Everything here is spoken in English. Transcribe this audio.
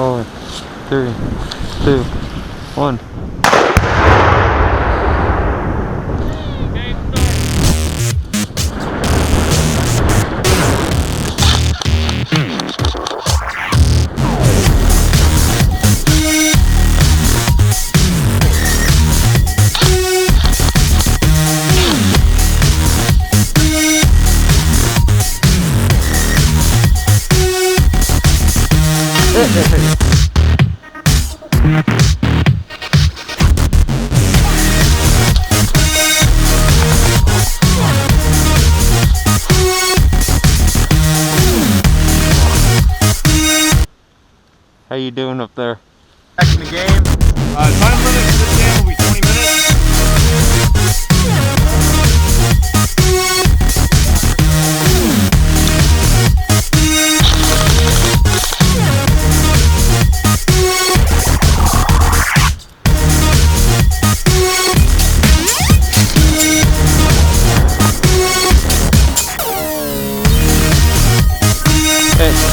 4, 3, 2, 1. How you doing up there? Back in the game. Time limit for this game will be 20 minutes. Hey.